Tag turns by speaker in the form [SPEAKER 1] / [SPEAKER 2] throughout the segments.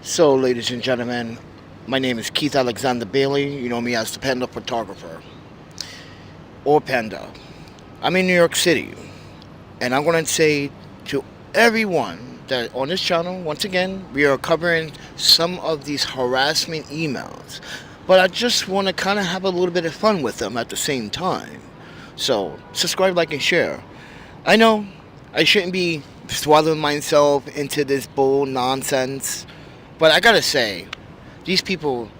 [SPEAKER 1] So, ladies and gentlemen, my name is Keith Alexander Bailey. You know me as the Panda Photographer, or Panda. I'm in New York City, and I'm going to say to everyone that on this channel, once again, we are covering some of these harassment emails. But I just want to kind of have a little bit of fun with them at the same time. So, subscribe, like, and share. I know I shouldn't be swallowing myself into this bull nonsense, but I gotta say, these people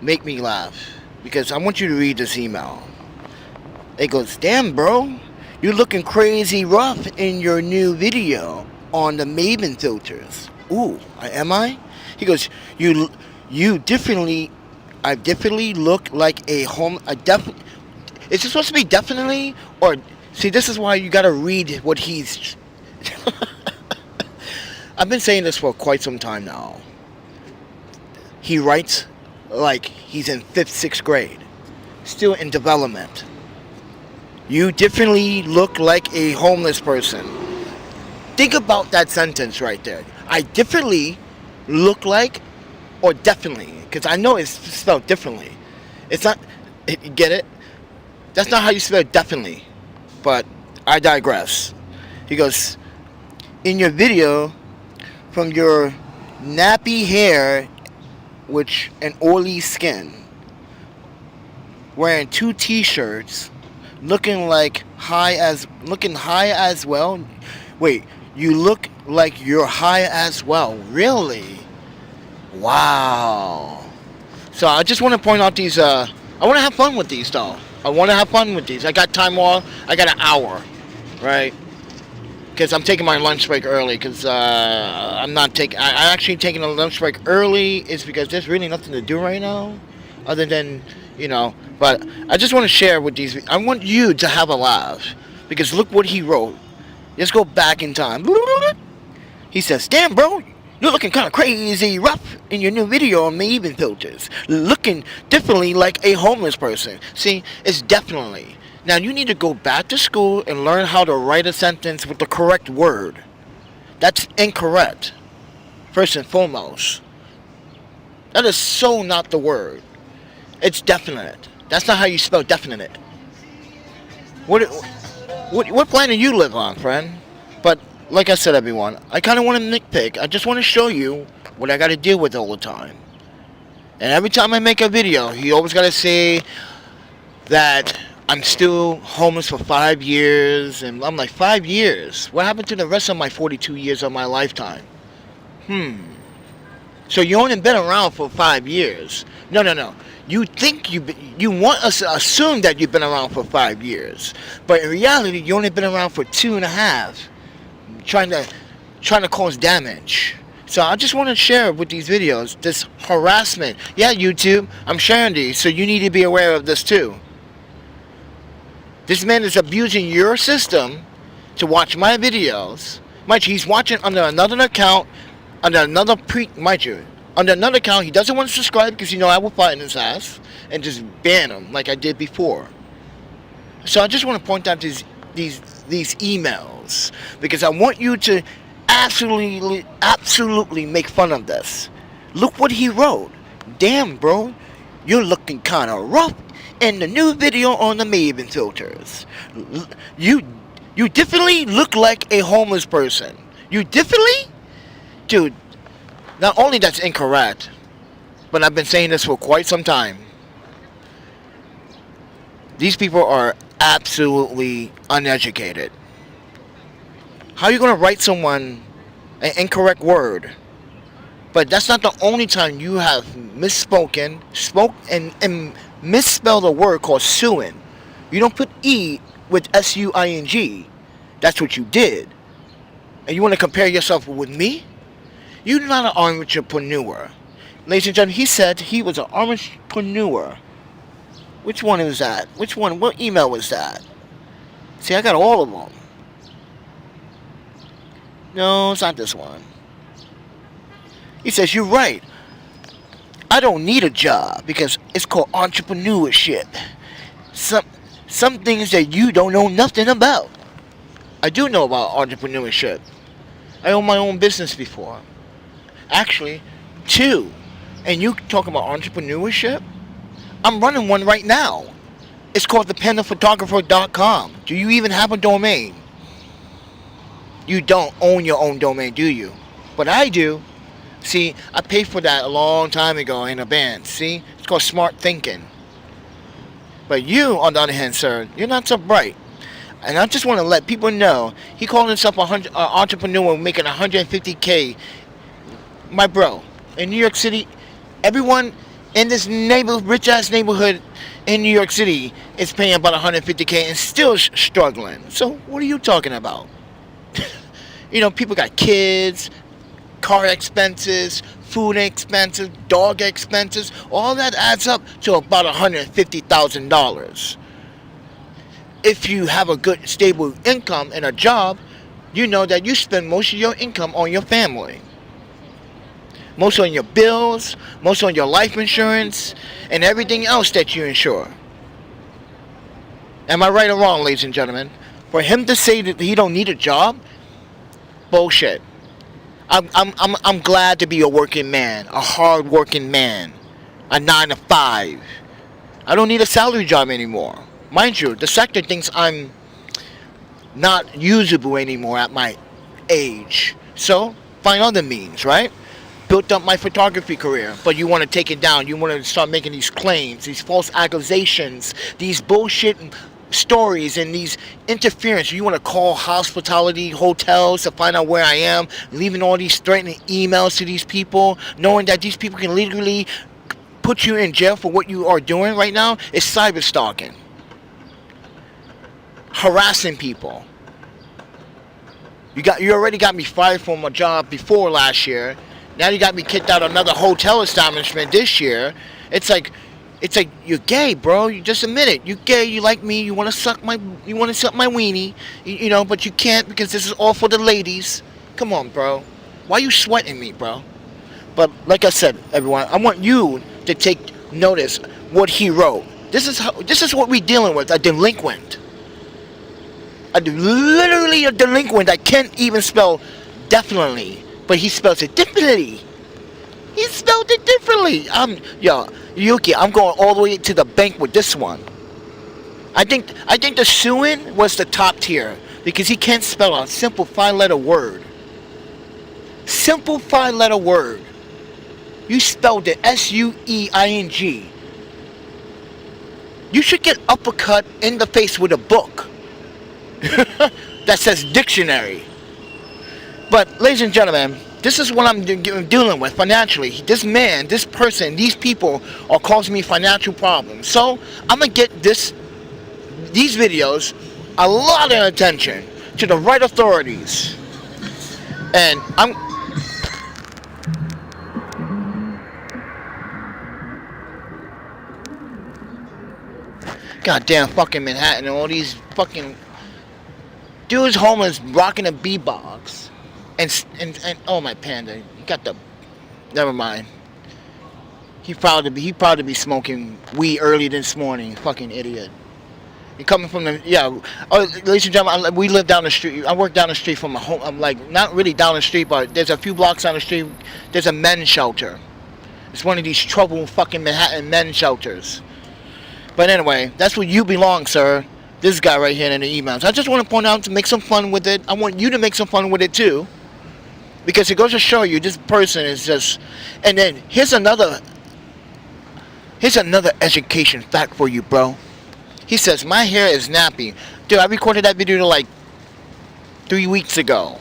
[SPEAKER 1] make me laugh because I want you to read this email. It goes, "Damn, bro, you're looking crazy rough in your new video on the Maven filters." Ooh, am I? He goes, you definitely, I definitely look like a home. Is it supposed to be definitely, or see? This is why you gotta read what he's. I've been saying this for quite some time now. He writes like he's in 5th, 6th grade, still in development. You definitely look like a homeless person. Think about that sentence right there. I definitely look like, or definitely, because I know it's spelled differently. It's not, you get it? That's not how you spell definitely. But I digress. He goes, in your video, from your nappy hair which an oily skin, wearing 2 t-shirts, looking high as well. Wait, you look like you're high as well. Really? Wow. So I just want to point out these. I want to have fun with these, though. I want to have fun with these. I got time off. I got an hour, right? Because I'm taking my lunch break early. Because I'm not taking. I actually taking a lunch break early is because there's really nothing to do right now, other than But I just want to share with these. I want you to have a laugh because look what he wrote. Let's go back in time. He says, "Damn, bro, you're looking kind of crazy rough in your new video on Maven filters. Looking definitely like a homeless person." See, it's definitely. Now you need to go back to school and learn how to write a sentence with the correct word. That's incorrect. First and foremost. That is so not the word. It's definite. That's not how you spell definite. What planet you live on, friend? But like I said, everyone, I kind of want to nitpick. I just want to show you what I got to deal with all the time. And every time I make a video, he always got to say that I'm still homeless for 5 years. And I'm like, 5 years? What happened to the rest of my 42 years of my lifetime? So you only been around for 5 years. No. You think you want us to assume that you've been around for 5 years. But in reality, you only been around for 2.5. Trying to cause damage. So I just want to share with these videos this harassment. Yeah, YouTube, I'm sharing these, so you need to be aware of this too. This man is abusing your system to watch my videos. Mind you, he's watching under another account, under another under another account. He doesn't want to subscribe because I will fight in his ass and just ban him like I did before. So I just want to point out these emails because I want you to absolutely make fun of this. Look what he wrote. "Damn, bro, you're looking kind of rough in the new video on the Maven filters. You definitely look like a homeless person. You definitely?" Dude, not only that's incorrect, but I've been saying this for quite some time. These people are absolutely uneducated. How are you going to write someone an incorrect word? But that's not the only time you have spoke and misspelled a word called suing. You don't put E with S-U-I-N-G. That's what you did. And you want to compare yourself with me? You're not an entrepreneur. Ladies and gentlemen, he said he was an entrepreneur. Which one was that? Which one? What email was that? See, I got all of them. No, it's not this one. He says, "You're right. I don't need a job because it's called entrepreneurship. Some things that you don't know nothing about." I do know about entrepreneurship. I owned my own business before. Actually, 2. And you talk about entrepreneurship? I'm running one right now. It's called ThePandaPhotographer.com. Do you even have a domain? You don't own your own domain, do you? But I do. See, I paid for that a long time ago in advance. See? It's called smart thinking. But you, on the other hand, sir, you're not so bright. And I just want to let people know, he called himself an entrepreneur making $150K. My bro, in New York City, everyone in this rich-ass neighborhood in New York City is paying about $150K and still struggling. So what are you talking about? People got kids, car expenses, food expenses, dog expenses. All that adds up to about $150,000. If you have a good, stable income and a job, you know that you spend most of your income on your family. Most on your bills, most on your life insurance, and everything else that you insure. Am I right or wrong, ladies and gentlemen? For him to say that he don't need a job, bullshit. I'm glad to be a working man, a hard working man, a 9 to 5. I don't need a salary job anymore. Mind you, the sector thinks I'm not usable anymore at my age. So, find other means, right? Built up my photography career, but you want to take it down. You want to start making these claims, these false accusations, these bullshit stories, and these interference. You want to call hospitality hotels to find out where I am, leaving all these threatening emails to these people, knowing that these people can literally put you in jail for what you are doing right now. It's cyber stalking. Harassing people. You already got me fired from a job before last year. Now you got me kicked out of another hotel establishment this year. It's like you're gay, bro. You just admit it. You're gay. You like me. You want to suck my weenie. But you can't because this is all for the ladies. Come on, bro. Why you sweating me, bro? But like I said, everyone, I want you to take notice what he wrote. This is what we're dealing with. A delinquent. Literally a delinquent that can't even spell definitely, but he spells it differently. He spelled it differently. Yuki, I'm going all the way to the bank with this one. I think the suing was the top tier because he can't spell a simple 5-letter word. Simple 5-letter word. You spelled it SUEING. You should get uppercut in the face with a book that says dictionary. But ladies and gentlemen, this is what I'm dealing with financially. This man, this person, these people are causing me financial problems. So I'm gonna get these videos a lot of attention to the right authorities. And goddamn fucking Manhattan and all these fucking dudes homeless rocking a B-box. And oh, my panda, he got the, never mind. He proud to be smoking weed early this morning. Fucking idiot. He coming from the, ladies and gentlemen, we live down the street. I work down the street from my home. I'm like, not really down the street, but there's a few blocks down the street. There's a men's shelter. It's one of these trouble fucking Manhattan men's shelters. But anyway, that's where you belong, sir. This guy right here in the emails. I just want to point out to make some fun with it. I want you to make some fun with it too. Because it goes to show you this person is just... And then here's another education fact for you, bro. He says, my hair is nappy. Dude, I recorded that video like 3 weeks ago.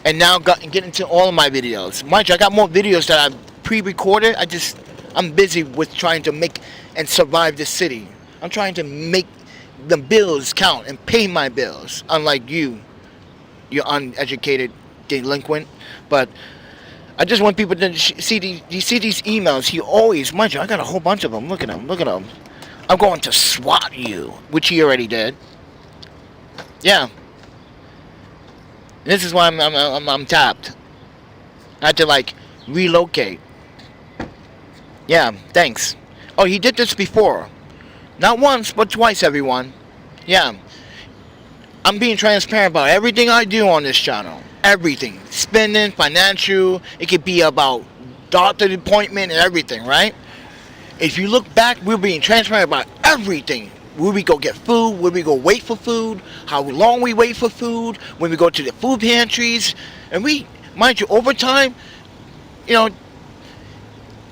[SPEAKER 1] And now get into all of my videos. Mind you, I got more videos that I've pre-recorded. I'm busy with trying to make and survive this city. I'm trying to make the bills count and pay my bills. Unlike you uneducated delinquent. But I just want people to see these emails. He always, mind you, I got a whole bunch of them. Look at them. I'm going to SWAT you, which he already did. Yeah. This is why I'm tapped. I had to relocate. Yeah, thanks. Oh, he did this before. Not once, but twice, everyone. Yeah. I'm being transparent about everything I do on this channel. Everything. Spending, financial. It could be about doctor appointment and everything, right? If you look back, we're being transparent about everything. Where we go get food, where we go wait for food, how long we wait for food, when we go to the food pantries. And we, mind you, over time, you know,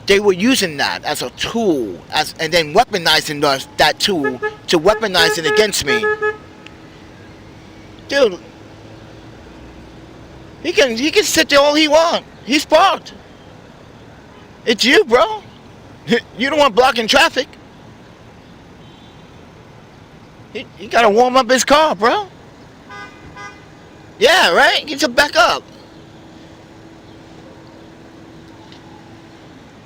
[SPEAKER 1] they were using that as a tool, and then weaponizing that tool to weaponize it against me. Dude, he can sit there all he wants. He's parked. It's you, bro. You don't want blocking traffic. He gotta warm up his car, bro. Yeah, right? Get to back up.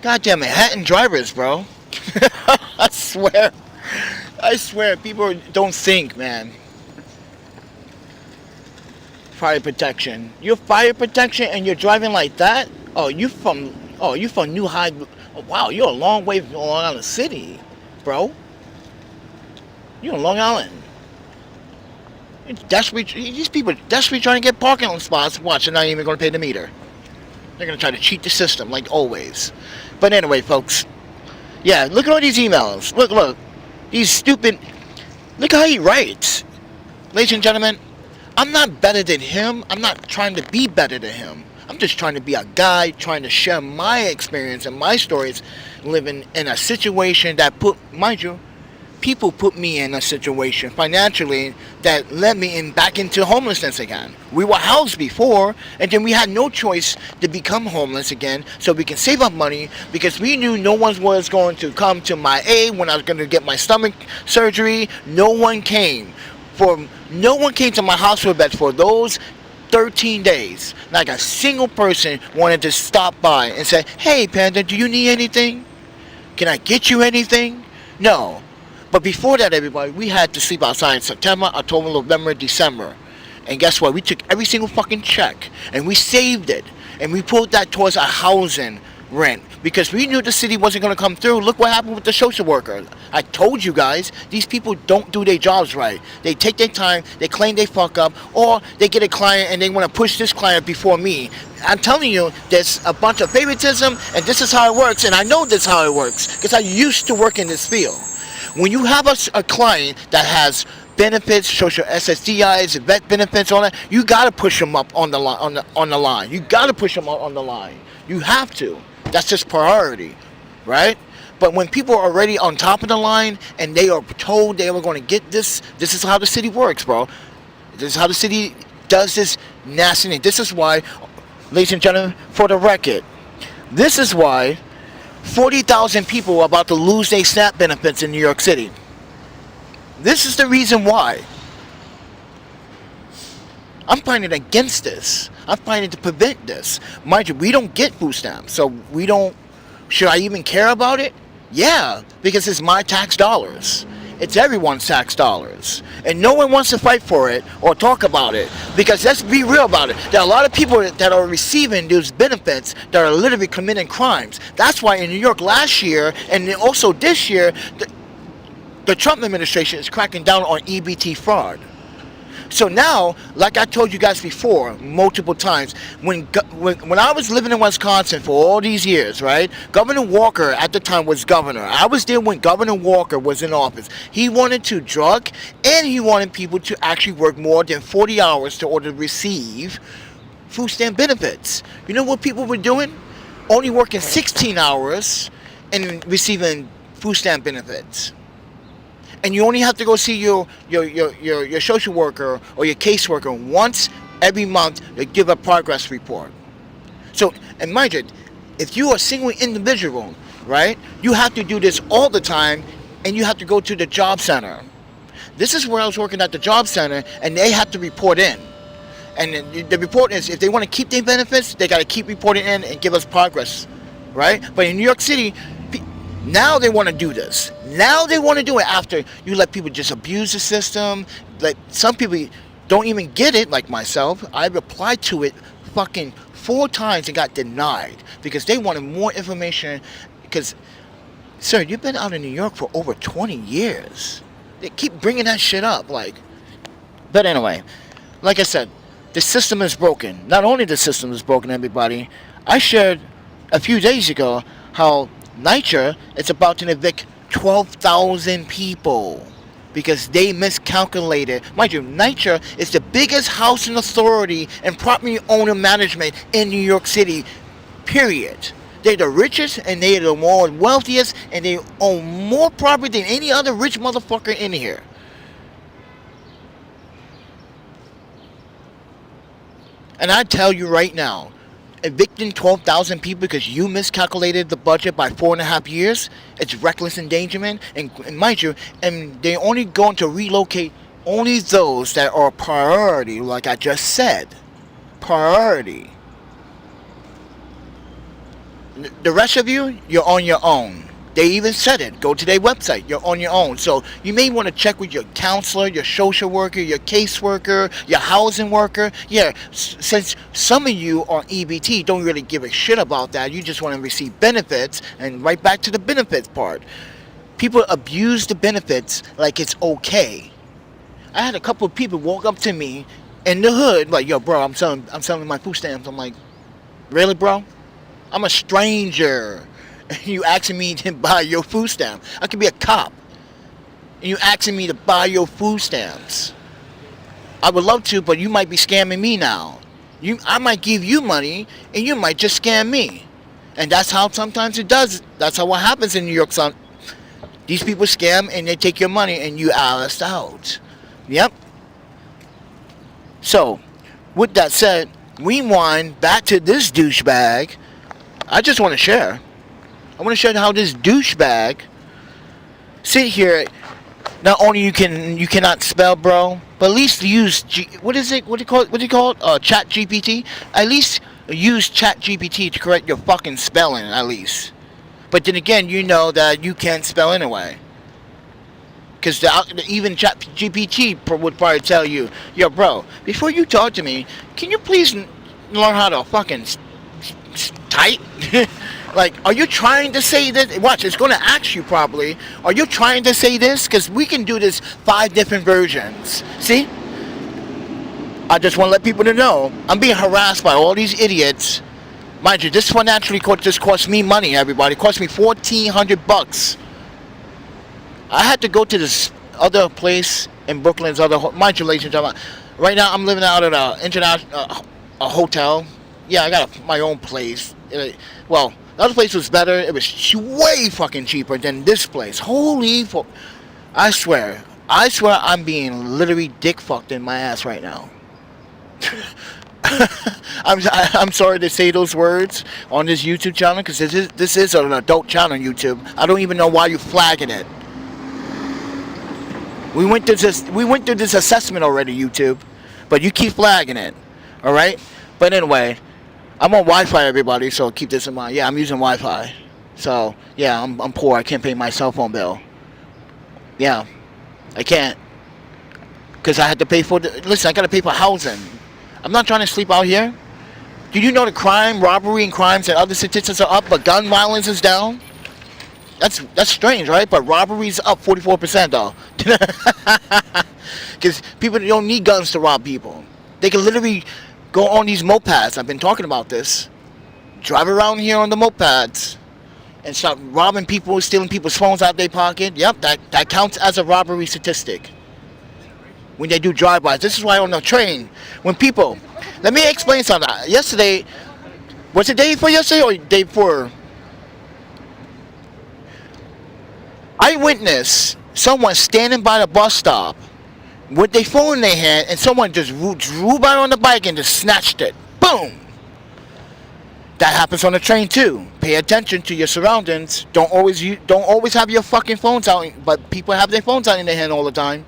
[SPEAKER 1] Goddamn Manhattan drivers, bro. I swear, people don't think, man. Fire protection. You're fire protection and you're driving like that? You from New High. Oh, wow, you're a long way from Long Island City, bro. You're in Long Island. These people desperately trying to get parking spots. Watch, they're not even going to pay the meter. They're going to try to cheat the system, like always. But anyway, folks. Yeah, look at all these emails. Look. These stupid... Look how he writes. Ladies and gentlemen, I'm not better than him. I'm not trying to be better than him. I'm just trying to be a guy, trying to share my experience and my stories, living in a situation that people put me in a situation financially that led me back into homelessness again. We were housed before, and then we had no choice to become homeless again, so we can save up money, because we knew no one was going to come to my aid when I was going to get my stomach surgery. No one came to my hospital bed for those 13 days. Like a single person wanted to stop by and say, "Hey, Panda, do you need anything? Can I get you anything?" No. But before that, everybody, we had to sleep outside in September, October, November, December. And guess what? We took every single fucking check and we saved it. And we pulled that towards our housing rent, because we knew the city wasn't going to come through. Look what happened with the social worker. I told you guys, these people don't do their jobs right. They take their time, they claim they fuck up, or they get a client and they want to push this client before me. I'm telling you, there's a bunch of favoritism, and this is how it works. And I know this is how it works because I used to work in this field. When you have a client that has benefits, social SSDIs, vet benefits, all that, you gotta push them up on the line. You gotta push them on the line. You have to. That's just priority, right? But when people are already on top of the line and they are told they were going to get this is how the city works, bro. This is how the city does this nasty thing. This is why, ladies and gentlemen, for the record, this is why 40,000 people are about to lose their SNAP benefits in New York City. This is the reason why. I'm fighting against this. I'm fighting to prevent this. Mind you, we don't get food stamps, so should I even care about it? Yeah, because it's my tax dollars. It's everyone's tax dollars. And no one wants to fight for it or talk about it. Because let's be real about it. There are a lot of people that are receiving those benefits that are literally committing crimes. That's why in New York last year, and also this year, the Trump administration is cracking down on EBT fraud. So now, like I told you guys before, multiple times, when I was living in Wisconsin for all these years, right? Governor Walker at the time was governor. I was there when Governor Walker was in office. He wanted to drug, and he wanted people to actually work more than 40 hours to order to receive food stamp benefits. You know what people were doing? Only working 16 hours and receiving food stamp benefits. And you only have to go see your social worker or your caseworker once every month to give a progress report. So, and mind you, if you are a single individual, right, you have to do this all the time, and you have to go to the job center. This is where I was working at the job center, and they have to report in. And the report is, if they want to keep their benefits, they got to keep reporting in and give us progress, right? But in New York City, now they want to do this. Now they want to do it after you let people just abuse the system. Like, some people don't even get it, like myself. I applied to it fucking 4 times and got denied because they wanted more information. Because, sir, you've been out in New York for over 20 years. They keep bringing that shit up. But anyway, like I said, the system is broken. Not only the system is broken, everybody. I shared a few days ago how NYCHA is about to evict 12,000 people because they miscalculated. Mind you, NYCHA is the biggest housing authority and property owner management in New York City, period. They're the richest and they're the more wealthiest and they own more property than any other rich motherfucker in here. And I tell you right now, evicting 12,000 people because you miscalculated the budget by 4.5 years, it's reckless endangerment. And mind you, and they're only going to relocate only those that are priority, like I just said. Priority. The rest of you, you're on your own. They even said it. Go to their website. You're on your own. So you may want to check with your counselor, your social worker, your caseworker, your housing worker. Yeah, since some of you on EBT don't really give a shit about that. You just want to receive benefits. And right back to the benefits part. People abuse the benefits like it's okay. I had a couple of people walk up to me in the hood like, yo, bro, I'm selling my food stamps. I'm like, really, bro? I'm a stranger. You asking me to buy your food stamp. I could be a cop. And you asking me to buy your food stamps. I would love to, but you might be scamming me now. I might give you money, and you might just scam me. And that's how sometimes it does. That's how what happens in New York. Son. These people scam, and they take your money, and you asked out. Yep. So, with that said, rewind back to this douchebag. I just want to share. I want to show you how this douchebag sit here. Not only you cannot spell, bro, but at least use what do you call it? Chat GPT. At least use Chat GPT to correct your fucking spelling, at least. But then again, you know that you can't spell anyway. Because even Chat GPT would probably tell you, yo, bro, before you talk to me, can you please learn how to fucking type? Like, are you trying to say this? Watch, it's going to ask you probably, are you trying to say this? Because we can do this 5 different versions. See? I just want to let people to know, I'm being harassed by all these idiots. Mind you, this one actually just cost me money, everybody. It cost me $1,400. I had to go to this other place in Brooklyn's mind you, ladies and gentlemen, right now I'm living out at a hotel. Yeah, I got my own place. Well, the other place was better. It was way fucking cheaper than this place. Holy fuck. I swear I'm being literally dick fucked in my ass right now. I'm sorry to say those words on this YouTube channel because this is an adult channel on YouTube. I don't even know why you're flagging it. We went through this assessment already, YouTube, but you keep flagging it. All right? But anyway, I'm on Wi-Fi, everybody, so keep this in mind. Yeah, I'm using Wi-Fi. So, yeah, I'm poor. I can't pay my cell phone bill. Yeah, I can't. Because I had to pay for listen, I got to pay for housing. I'm not trying to sleep out here. Did you know the crime, robbery, and crimes and other statistics are up, but gun violence is down? That's strange, right? But robbery's up 44%, though. Because people don't need guns to rob people. They can literally go on these mopeds. I've been talking about this. Drive around here on the mopeds and start robbing people, stealing people's phones out of their pocket. Yep, that counts as a robbery statistic. When they do drive-bys. This is why on the train, when people... Let me explain something. Yesterday... Was it day before yesterday or day before? I witnessed someone standing by the bus stop with their phone in their hand, and someone just drew by on the bike and just snatched it. Boom! That happens on the train too. Pay attention to your surroundings. Don't always have your fucking phones out, but people have their phones out in their hand all the time.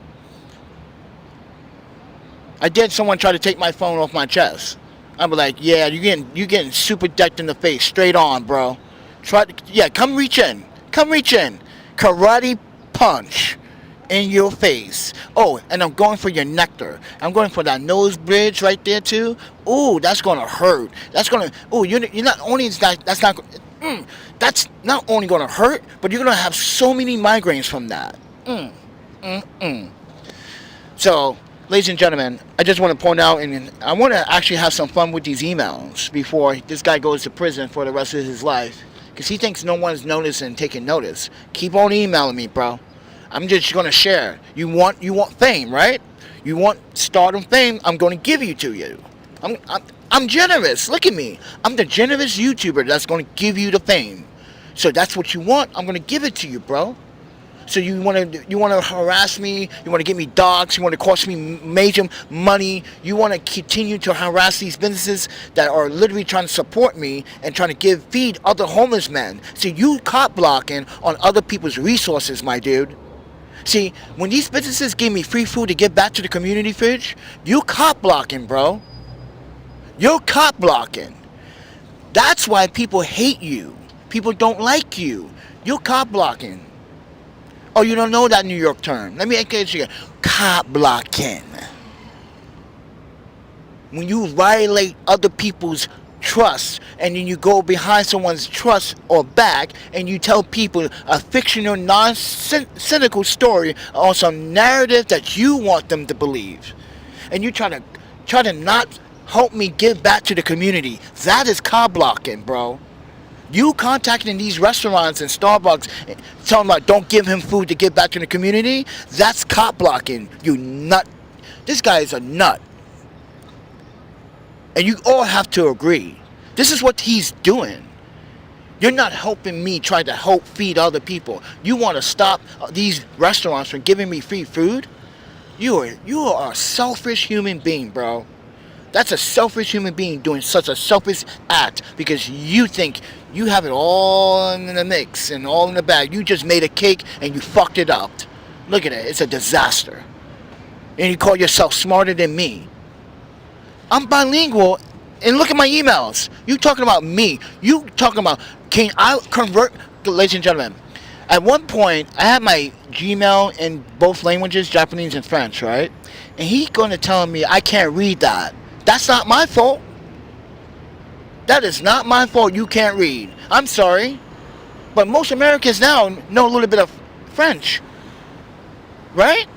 [SPEAKER 1] I did someone try to take my phone off my chest. I'm like, yeah, you're getting super decked in the face, straight on, bro. Come reach in. Karate punch in your face. Oh, and I'm going for your nectar. I'm going for that nose bridge right there too. Ooh, that's gonna hurt. That's not only gonna hurt, but you're gonna have so many migraines from that. So Ladies and gentlemen, I just want to point out, and I want to actually have some fun with these emails before this guy goes to prison for the rest of his life. Because he thinks no one's noticing and taking notice. Keep on emailing me, bro. I'm just going to share. You want fame, right? You want stardom fame, I'm going to give you to you. I'm generous. Look at me. I'm the generous YouTuber that's going to give you the fame. So that's what you want. I'm going to give it to you, bro. So you want to harass me, you want to give me docs, you want to cost me major money, you want to continue to harass these businesses that are literally trying to support me and trying to feed other homeless men. See, you cop blocking on other people's resources, my dude. See, when these businesses give me free food to give back to the community fridge, you cop blocking, bro. You're cop blocking. That's why people hate you. People don't like you. You're cop blocking. Oh, you don't know that New York term. Let me educate you. Cop blocking. When you violate other people's trust and then you go behind someone's trust or back and you tell people a fictional, non-cynical story on some narrative that you want them to believe. And you try to not help me give back to the community. That is cop blocking, bro. You contacting these restaurants and Starbucks telling them about don't give him food to give back to the community, that's cop blocking, you nut. This guy is a nut. And you all have to agree. This is what he's doing. You're not helping me try to help feed other people. You want to stop these restaurants from giving me free food? You are a selfish human being, bro. That's a selfish human being doing such a selfish act because you think you have it all in the mix and all in the bag. You just made a cake and you fucked it up. Look at it. It's a disaster. And you call yourself smarter than me. I'm bilingual and look at my emails. You talking about me. You talking about can I convert, ladies and gentlemen. At one point, I had my Gmail in both languages, Japanese and French, right? And he's going to tell me I can't read that. That's not my fault. That is not my fault you can't read. I'm sorry. But most Americans now know a little bit of French. Right?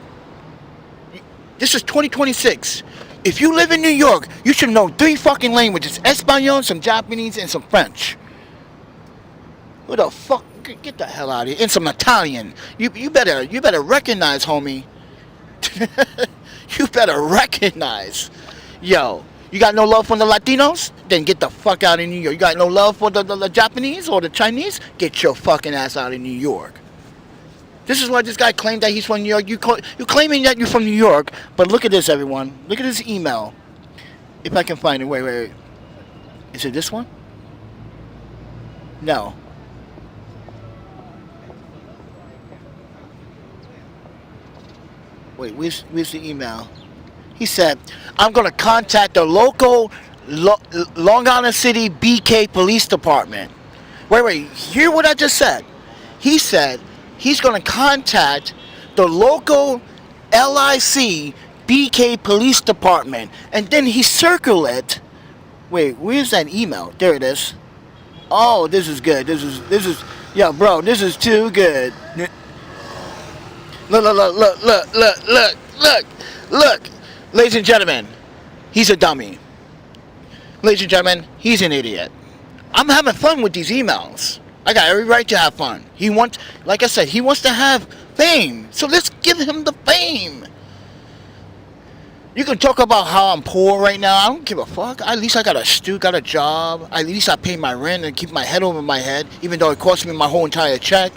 [SPEAKER 1] This is 2026. If you live in New York, you should know 3 fucking languages. Espanol, some Japanese, and some French. Who the fuck? Get the hell out of here. And some Italian. You better recognize, homie. You better recognize. Yo, you got no love for the Latinos? Then get the fuck out of New York. You got no love for the Japanese or the Chinese? Get your fucking ass out of New York. This is why this guy claimed that he's from New York. You're claiming that you're from New York, but look at this, everyone. Look at this email. If I can find it. Wait. Is it this one? No. Wait, where's the email? He said, I'm going to contact the local Long Island City BK Police Department. Wait, hear what I just said. He said he's going to contact the local LIC BK Police Department. And then he circled it. Wait, where's that email? There it is. Oh, this is good. This is, yeah, bro, this is too good. Look. Ladies and gentlemen, he's a dummy. Ladies and gentlemen, he's an idiot. I'm having fun with these emails. I got every right to have fun. Like I said, he wants to have fame. So let's give him the fame. You can talk about how I'm poor right now. I don't give a fuck. At least I got a job. At least I pay my rent and keep my head over my head, even though it cost me my whole entire check.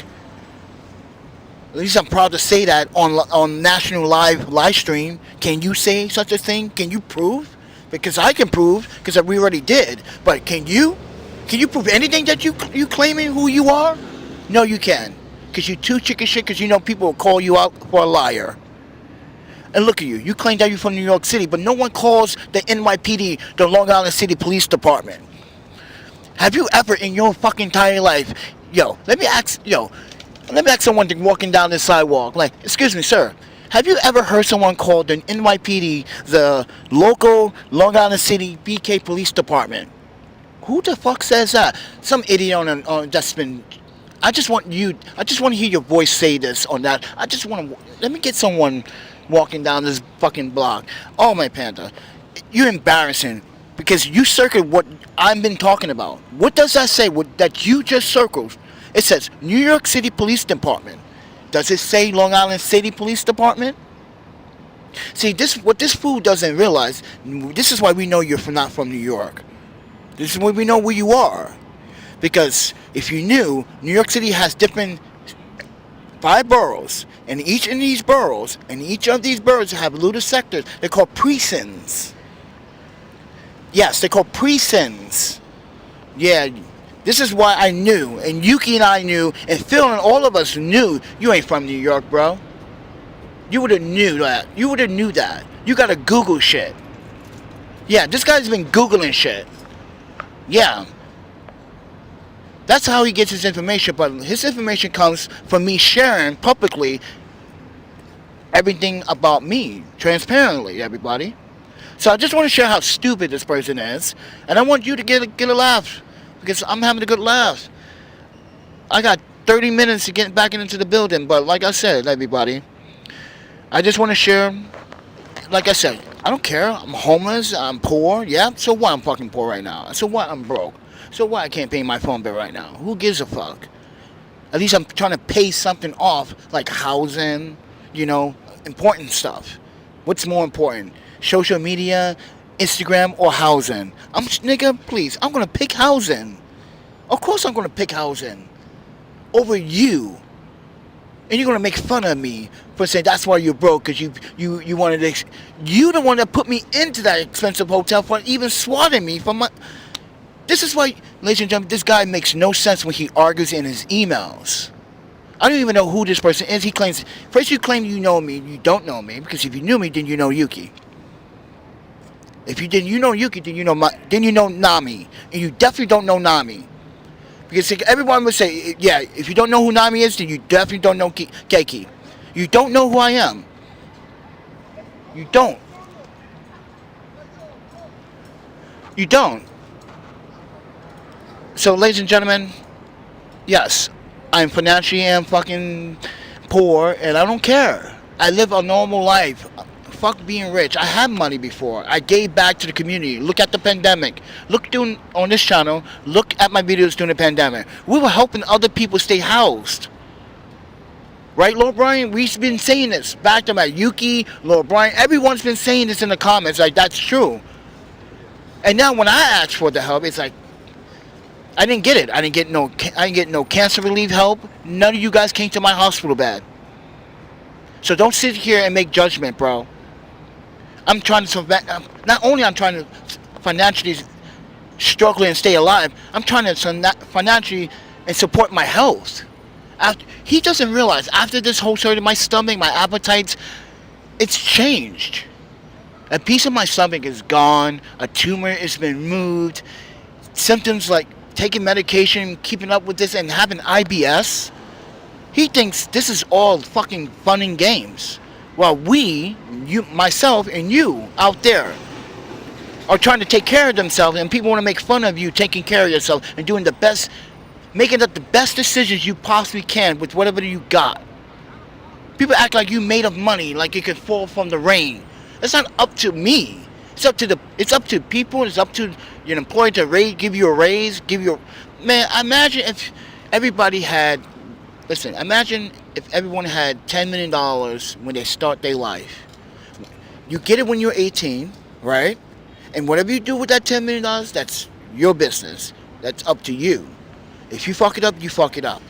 [SPEAKER 1] At least I'm proud to say that on national live stream. Can you say such a thing? Can you prove? Because I can prove, because we already did. But can you? Can you prove anything that you claiming who you are? No, you can. Because you too chicken shit, because you know people will call you out for a liar. And look at you. You claim that you're from New York City, but no one calls the NYPD, the Long Island City Police Department. Have you ever in your fucking entire life, let me ask someone walking down the sidewalk, like, excuse me, sir, have you ever heard someone call the NYPD, the local Long Island City BK Police Department? Who the fuck says that? Some idiot on that's been. I just want to hear your voice say this on that. Let me get someone walking down this fucking block. Oh, my Panda, you're embarrassing because you circled what I've been talking about. What does that say? What that you just circled? It says New York City Police Department. Does it say Long Island City Police Department? See, what this fool doesn't realize. This is why we know you're not from New York. This is why we know where you are. Because if you knew, New York City has different 5 boroughs, and each of these boroughs have little sectors. They're called precincts. Yes, they're called precincts. Yeah, this is why I knew, and Yuki and I knew, and Phil and all of us knew you ain't from New York, bro. You would have knew that. You would have knew that. You gotta Google shit. Yeah, this guy's been Googling shit. Yeah. That's how he gets his information, but his information comes from me sharing publicly everything about me, transparently, everybody. So I just want to share how stupid this person is, and I want you to get a laugh, because I'm having a good laugh. I got 30 minutes to get back into the building, but like I said, everybody, I just want to share, like I said, I don't care. I'm homeless, I'm poor, yeah, so what? I'm fucking poor right now. So what? I'm broke. So what? I can't pay my phone bill right now. Who gives a fuck? At least I'm trying to pay something off, like housing, important stuff. What's more important? Social media, Instagram, or housing? Nigga, please, I'm gonna pick housing. Of course I'm gonna pick housing over you. And you're gonna make fun of me for saying that's why you're broke, because you wanted to. You the one that put me into that expensive hotel for even swatting me from my. This is why, ladies and gentlemen, this guy makes no sense when he argues in his emails. I don't even know who this person is. He claims, first you claim you know me, you don't know me, because if you knew me, then you know Yuki. If you didn't, you know Yuki, then you know Nami, and you definitely don't know Nami, because everyone would say, yeah, if you don't know who Nami is, then you definitely don't know Keiki. You don't know who I am. You don't. You don't. So, ladies and gentlemen, yes, I'm financially fucking poor, and I don't care. I live a normal life. Fuck being rich. I had money before. I gave back to the community. Look at the pandemic. Look on this channel. Look at my videos during the pandemic. We were helping other people stay housed. Right, Lord Brian? We've been saying this. Back to my Yuki, Lord Brian. Everyone's been saying this in the comments. Like, that's true. And now when I ask for the help, it's like, I didn't get it. I didn't get no cancer relief help. None of you guys came to my hospital bed. So don't sit here and make judgment, bro. I'm trying to not only I'm trying to financially struggle and stay alive, I'm trying to financially and support my health. He doesn't realize after this whole surgery, my stomach, my appetites, it's changed. A piece of my stomach is gone. A tumor has been removed. Symptoms like taking medication, keeping up with this, and having IBS. He thinks this is all fucking fun and games. While we, you, myself, and you out there are trying to take care of themselves, and people want to make fun of you taking care of yourself and doing the best, making the best decisions you possibly can with whatever you got. People act like you made of money, like it could fall from the rain. It's not up to me. It's up to people. It's up to your employer to give you a raise, man. Imagine if everybody had. Listen, imagine if everyone had $10 million when they start their life. You get it when you're 18, right? And whatever you do with that $10 million, that's your business. That's up to you. If you fuck it up, you fuck it up.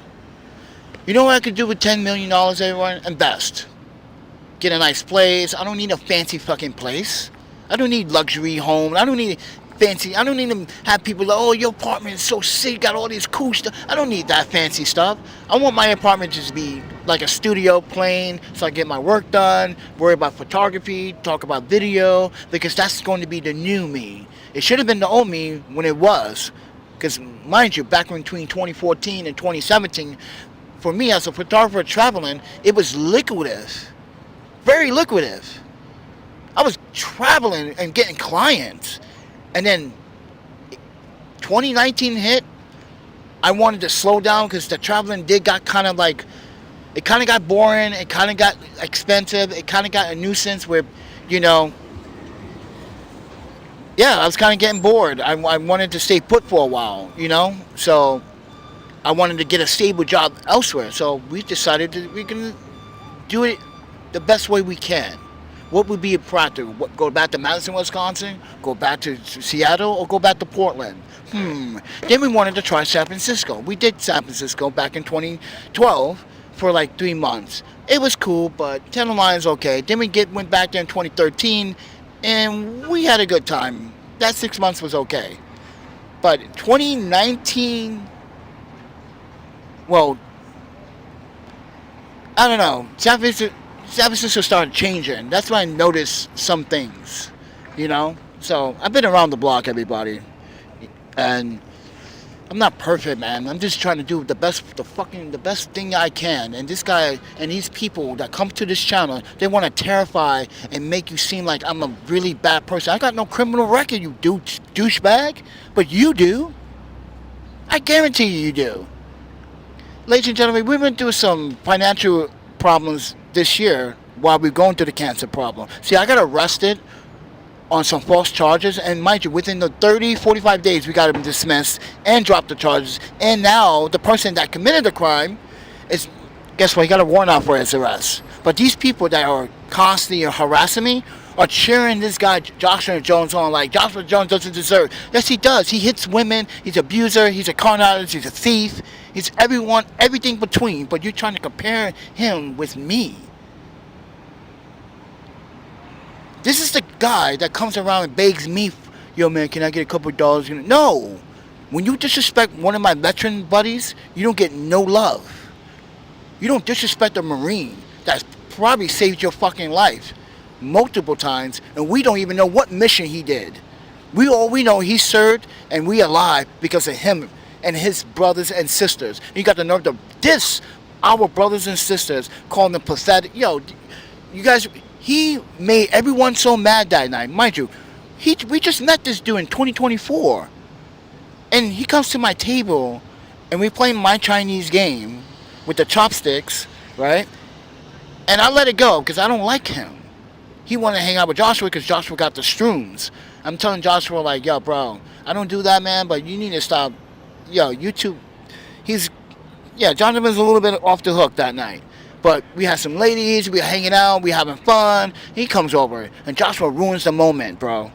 [SPEAKER 1] You know what I could do with $10 million, everyone? Invest. Get a nice place. I don't need a fancy fucking place. I don't need luxury home. I don't need fancy. I don't need to have people like, oh, your apartment is so sick, got all this cool stuff. I don't need that fancy stuff. I want my apartment to just be like a studio plain, so I get my work done, worry about photography, talk about video, because that's going to be the new me. It should have been the old me when it was. Because, mind you, back between 2014 and 2017, for me as a photographer traveling, it was lucrative. Very lucrative. I was traveling and getting clients. And then 2019 hit. I wanted to slow down because the traveling got kind of like, it kind of got boring. It kind of got expensive. It kind of got a nuisance where, you know, yeah, I was kind of getting bored. I wanted to stay put for a while, you know? So I wanted to get a stable job elsewhere. So we decided that we can do it the best way we can. What would be practical? Go back to Madison, Wisconsin? Go back to Seattle? Or go back to Portland? Then we wanted to try San Francisco. We did San Francisco back in 2012 for like 3 months. It was cool, but Tenderloin is okay. Then we went back there in 2013, and we had a good time. That 6 months was okay. But 2019, well, I don't know. San Francisco started changing. That's when I noticed some things, you know. So I've been around the block, everybody, and I'm not perfect, man. I'm just trying to do the best thing I can. And this guy and these people that come to this channel, they want to terrify and make you seem like I'm a really bad person. I got no criminal record, you douchebag, but you do. I guarantee you do. Ladies and gentlemen, we went through some financial problems this year while we're going through the cancer problem. See, I got arrested on some false charges, and mind you, within the 45 days, we got him dismissed and dropped the charges. And now the person that committed the crime is, guess what? He got a warrant out for his arrest. But these people that are constantly harassing me are cheering this guy Joshua Jones on like Joshua Jones doesn't deserve. Yes, he does. He hits women. He's an abuser. He's a con artist. He's a thief. He's everything between. But you're trying to compare him with me. This is the guy that comes around and begs me, yo man, can I get a couple of dollars? No. When you disrespect one of my veteran buddies, you don't get no love. You don't disrespect a Marine that's probably saved your fucking life multiple times, and we don't even know what mission he did. We know he served, and we alive because of him and his brothers and sisters. You got the nerve to diss our brothers and sisters, calling them pathetic. Yo, you guys... He made everyone so mad that night. Mind you, we just met this dude in 2024. And he comes to my table, and we play my Chinese game with the chopsticks, right? And I let it go, because I don't like him. He wanted to hang out with Joshua, because Joshua got the shrooms. I'm telling Joshua, like, yo, bro, I don't do that, man, but you need to stop. Yo, YouTube, Jonathan's a little bit off the hook that night. But we had some ladies, we were hanging out, we having fun. He comes over, and Joshua ruins the moment, bro.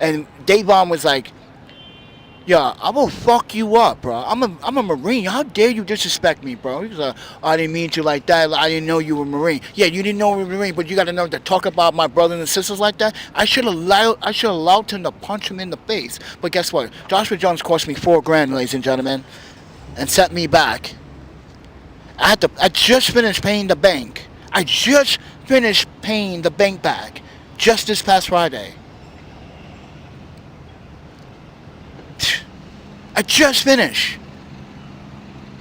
[SPEAKER 1] And Davon was like, yeah, I will fuck you up, bro. I'm a Marine. How dare you disrespect me, bro? He was like, I didn't mean to like that. I didn't know you were a Marine. Yeah, you didn't know we were a Marine, but you got to know to talk about my brothers and sisters like that. I should have allowed him to punch him in the face. But guess what? Joshua Jones cost me $4,000, ladies and gentlemen, and set me back. I just finished paying the bank. I just finished paying the bank back just this past Friday. I just finished.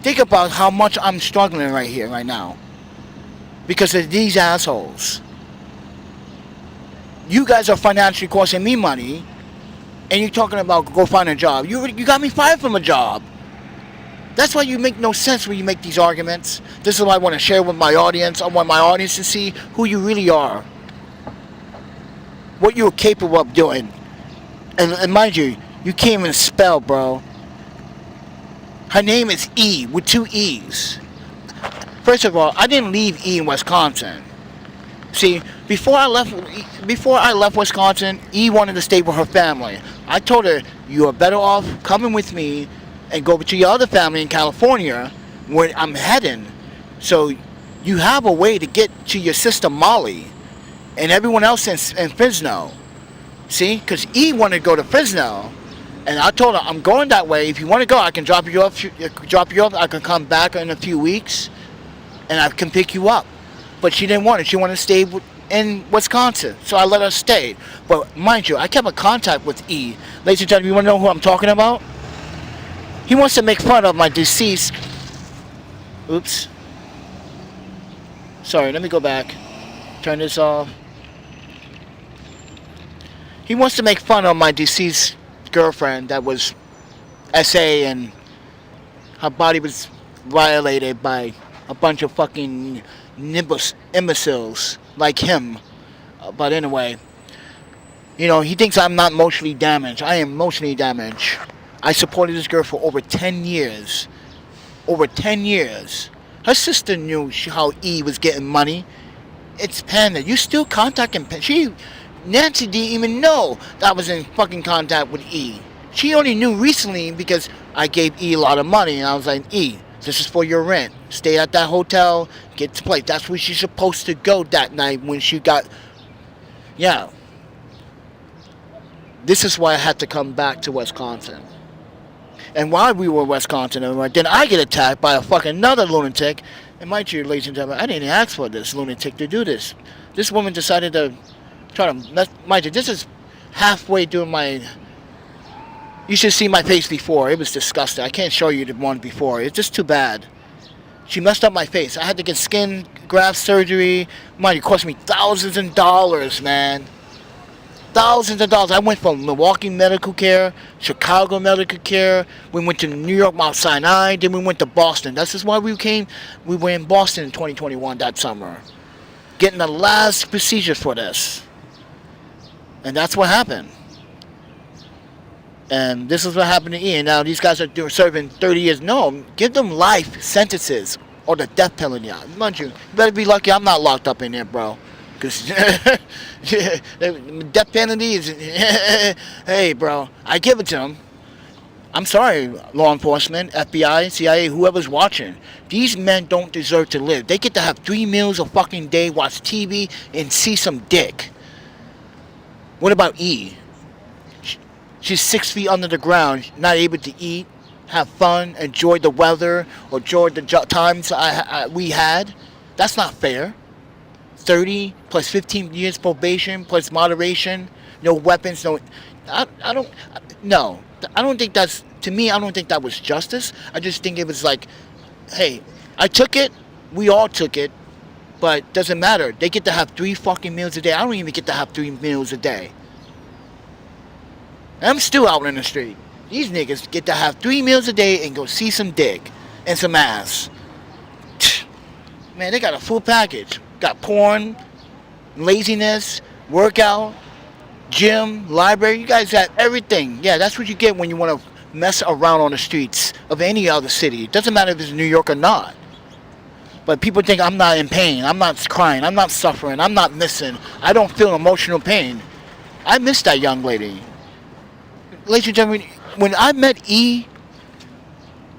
[SPEAKER 1] Think about how much I'm struggling right here, right now. Because of these assholes. You guys are financially costing me money. And you're talking about go find a job. You got me fired from a job. That's why you make no sense when you make these arguments. This is what I want to share with my audience. I want my audience to see who you really are. What you're capable of doing. And mind you, you can't even spell, bro. Her name is E, with 2 E's. First of all, I didn't leave E in Wisconsin. See, before I left Wisconsin, E wanted to stay with her family. I told her, you are better off coming with me and go to your other family in California where I'm heading. So you have a way to get to your sister Molly and everyone else in Fresno. See, because E wanted to go to Fresno. And I told her, I'm going that way. If you want to go, I can drop you off. I can come back in a few weeks and I can pick you up. But she didn't want it. She wanted to stay in Wisconsin. So I let her stay. But mind you, I kept a contact with E. Ladies and gentlemen, you want to know who I'm talking about? He wants to make fun of my deceased... Oops. Sorry, let me go back. Turn this off. He wants to make fun of my deceased girlfriend that was SA and her body was violated by a bunch of fucking imbeciles like him. But anyway, you know, he thinks I'm not emotionally damaged. I am emotionally damaged. I supported this girl for over 10 years. Over 10 years. Her sister knew how E was getting money. It's Panda. You still contacting Panda? Nancy didn't even know that I was in fucking contact with E. She only knew recently because I gave E a lot of money, and I was like, E, this is for your rent. Stay at that hotel, get to play. That's where she's supposed to go that night when she got... Yeah. This is why I had to come back to Wisconsin. And while we were in Wisconsin, then I get attacked by a fucking another lunatic. And mind you, ladies and gentlemen, I didn't ask for this lunatic to do this. This woman decided to try to... Mind you, this is halfway doing my... You should see my face before. It was disgusting. I can't show you the one before. It's just too bad. She messed up my face. I had to get skin graft surgery. Mind you, it cost me thousands of dollars, man. Thousands of dollars. I went from Milwaukee Medical Care, Chicago Medical Care. We went to New York, Mount Sinai. Then we went to Boston. That's just why we came. We were in Boston in 2021 that summer. Getting the last procedure for this. And that's what happened. And this is what happened to Ian. Now these guys are serving 30 years. No, give them life sentences or the death penalty. Mind you, you better be lucky I'm not locked up in there, bro. Because death penalty is... Hey, bro, I give it to them. I'm sorry, law enforcement, FBI, CIA, whoever's watching. These men don't deserve to live. They get to have 3 meals a fucking day, watch TV, and see some dick. What about E? She's 6 feet under the ground, not able to eat, have fun, enjoy the weather, or enjoy the times we had. That's not fair. 30 plus 15 years probation plus moderation, no weapons, no... I don't think that's... To me, I don't think that was justice. I just think it was like, hey, I took it, we all took it, but doesn't matter. They get to have 3 fucking meals a day. I don't even get to have 3 meals a day. I'm still out in the street. These niggas get to have 3 meals a day and go see some dick and some ass. Man, they got a full package. Got porn, laziness, workout, gym, library. You guys got everything. Yeah, that's what you get when you want to mess around on the streets of any other city. It doesn't matter if it's New York or not. But people think I'm not in pain. I'm not crying. I'm not suffering. I'm not missing. I don't feel emotional pain. I miss that young lady. Ladies and gentlemen, when I met E,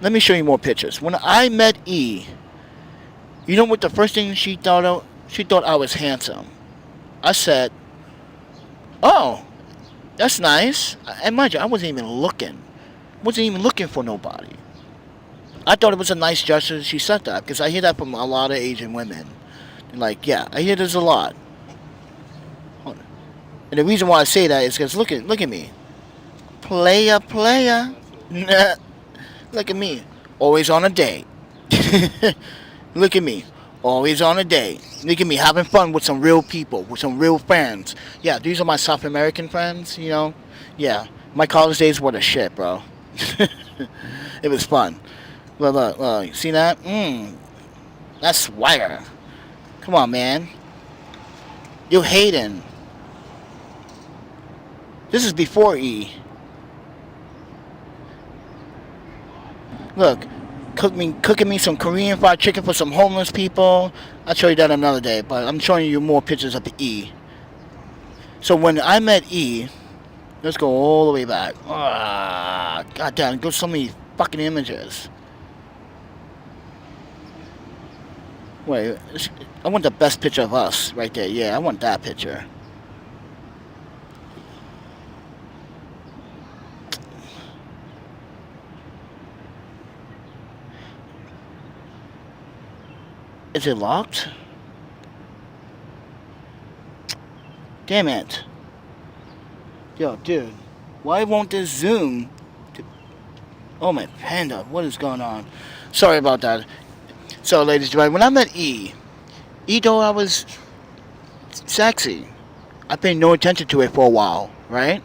[SPEAKER 1] let me show you more pictures. When I met E, you know what the first thing she thought of? She thought I was handsome. I said, oh, that's nice. And mind you, I wasn't even looking. Wasn't even looking for nobody. I thought it was a nice gesture. She said that because I hear that from a lot of Asian women. Like, yeah, I hear this a lot. And the reason why I say that is because look at me. Player. Look at me. Always on a date. Look at me. Always on a date. Look at me having fun with some real people, with some real friends. Yeah, these are my South American friends, you know. Yeah, my college days were the shit, bro. It was fun. Look, you see that? That's swagger. Come on, man. You're hating. This is before E. Look, cooking me some Korean fried chicken for some homeless people. I'll show you that another day, but I'm showing you more pictures of the E. So when I met E, let's go all the way back. God damn, there's so many fucking images. Wait, I want the best picture of us right there. Yeah, I want that picture. Is it locked? Damn it. Yo, dude. Why won't this zoom? Oh, my panda. What is going on? Sorry about that. So, ladies and gentlemen, when I met E thought I was sexy. I paid no attention to it for a while, right?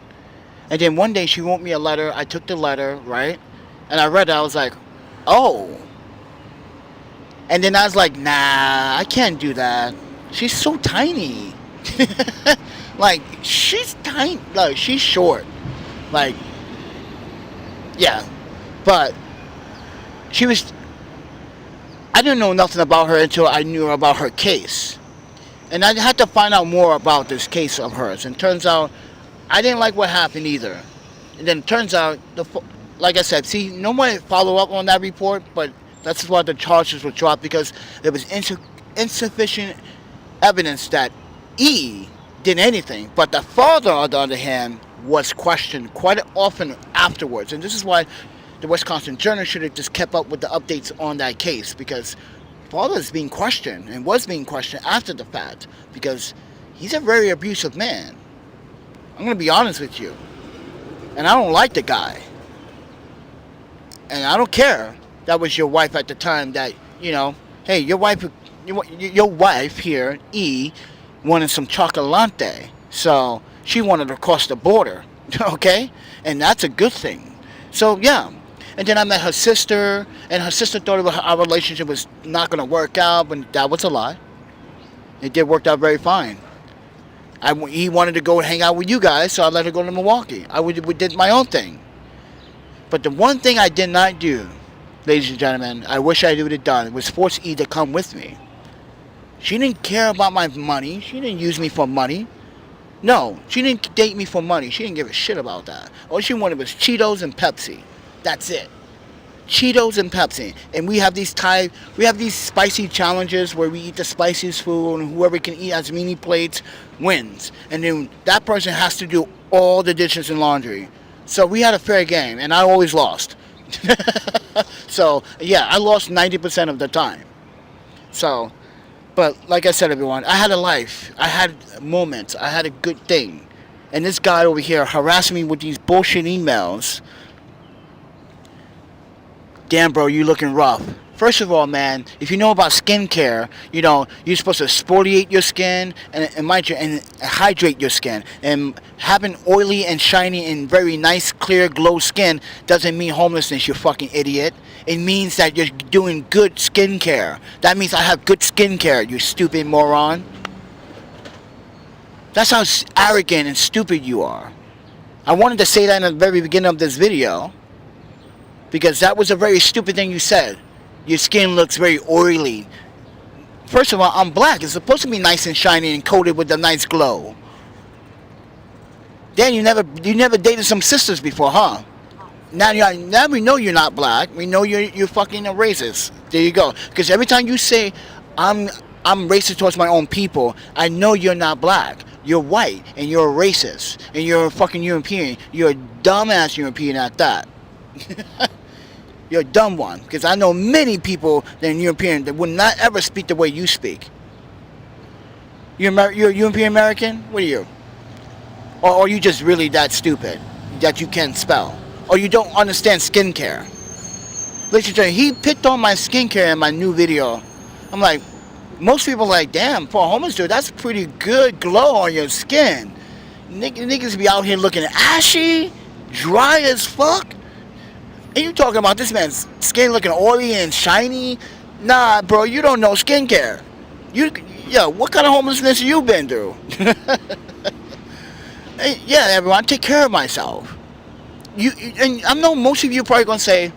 [SPEAKER 1] And then one day she wrote me a letter. I took the letter, right? And I read it. I was like, oh. And then I was like, nah, I can't do that. She's so tiny. Like, she's tiny. Like, she's short. Like, yeah. But she was... I didn't know nothing about her until I knew about her case. And I had to find out more about this case of hers. And turns out, I didn't like what happened either. And then it turns out, like I said, see, nobody followed up on that report, but that's why the charges were dropped, because there was insufficient evidence that E did anything. But the father, on the other hand, was questioned quite often afterwards. And this is why the Wisconsin Journal should have just kept up with the updates on that case, because father is being questioned and was being questioned after the fact, because he's a very abusive man. I'm going to be honest with you. And I don't like the guy. And I don't care that was your wife at the time that, you know, hey, your wife here, E, wanted some chocolate. So she wanted to cross the border, okay? And that's a good thing. So, yeah. And then I met her sister, and her sister thought our relationship was not going to work out, but that was a lie. It did work out very fine. He wanted to go hang out with you guys, so I let her go to Milwaukee. We did my own thing. But the one thing I did not do, ladies and gentlemen, I wish I would have done, was force E to come with me. She didn't care about my money. She didn't use me for money. No, she didn't date me for money. She didn't give a shit about that. All she wanted was Cheetos and Pepsi. That's it. Cheetos and Pepsi. And we have these spicy challenges where we eat the spiciest food, and whoever can eat as many plates wins. And then that person has to do all the dishes and laundry. So we had a fair game, and I always lost. So, yeah, I lost 90% of the time. So, but like I said, everyone, I had a life. I had moments. I had a good thing. And this guy over here harassing me with these bullshit emails. Damn, bro, you looking rough. First of all, man, if you know about skincare, you know, you're supposed to exfoliate your skin and hydrate your skin. And having oily and shiny and very nice, clear, glow skin doesn't mean homelessness, you fucking idiot. It means that you're doing good skincare. That means I have good skincare, you stupid moron. That's how arrogant and stupid you are. I wanted to say that in the very beginning of this video, because that was a very stupid thing you said. Your skin looks very oily. First of all, I'm black. It's supposed to be nice and shiny and coated with a nice glow. Then you never dated some sisters before, huh? Now we know you're not black. We know you're fucking a racist. There you go. Because every time you say I'm racist towards my own people, I know you're not black. You're white and you're a racist and you're a fucking European. You're a dumbass European at that. You're a dumb one, because I know many people that are European that would not ever speak the way you speak. You're European American? What are you? Or are you just really that stupid that you can't spell? Or you don't understand skincare? Ladies and gentlemen, he picked on my skincare in my new video. I'm like, most people are like, damn, for a homeless dude, that's pretty good glow on your skin. Niggas be out here looking ashy, dry as fuck. And you talking about this man's skin looking oily and shiny? Nah, bro, you don't know skincare. What kind of homelessness you been through? Hey, yeah, everyone, I take care of myself. And I know most of you are probably gonna say,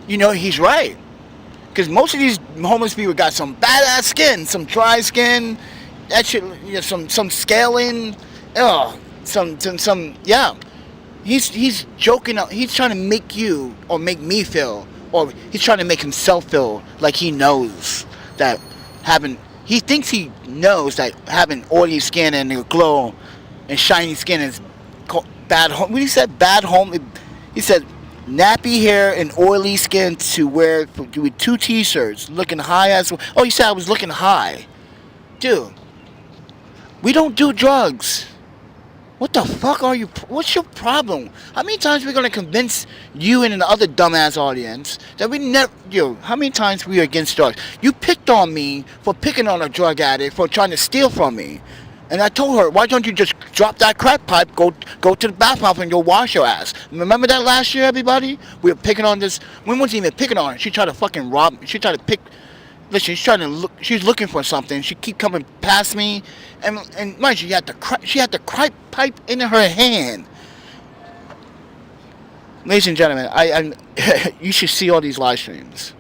[SPEAKER 1] you know, he's right, because most of these homeless people got some badass skin, some dry skin, that shit, you know, some scaling, yeah. He's joking. He's trying to make you or make me feel, or he's trying to make himself feel like he knows that he thinks he knows that having oily skin and a glow and shiny skin is bad home. What he said, bad home. He said nappy hair and oily skin to wear with 2 t-shirts, looking high as well. Oh, he said I was looking high. Dude, we don't do drugs. What the fuck are you? What's your problem? How many times are we gonna convince you and the other dumbass audience that we never? How many times we are against drugs? You picked on me for picking on a drug addict for trying to steal from me, and I told her, why don't you just drop that crack pipe, go to the bathhouse and go wash your ass? Remember that last year, everybody? We were picking on this. We wasn't even picking on her. She tried to fucking rob. She tried to pick Listen, she's trying to look. She's looking for something. She keep coming past me, and mind you, she had the crack pipe in her hand. Ladies and gentlemen, I you should see all these live streams.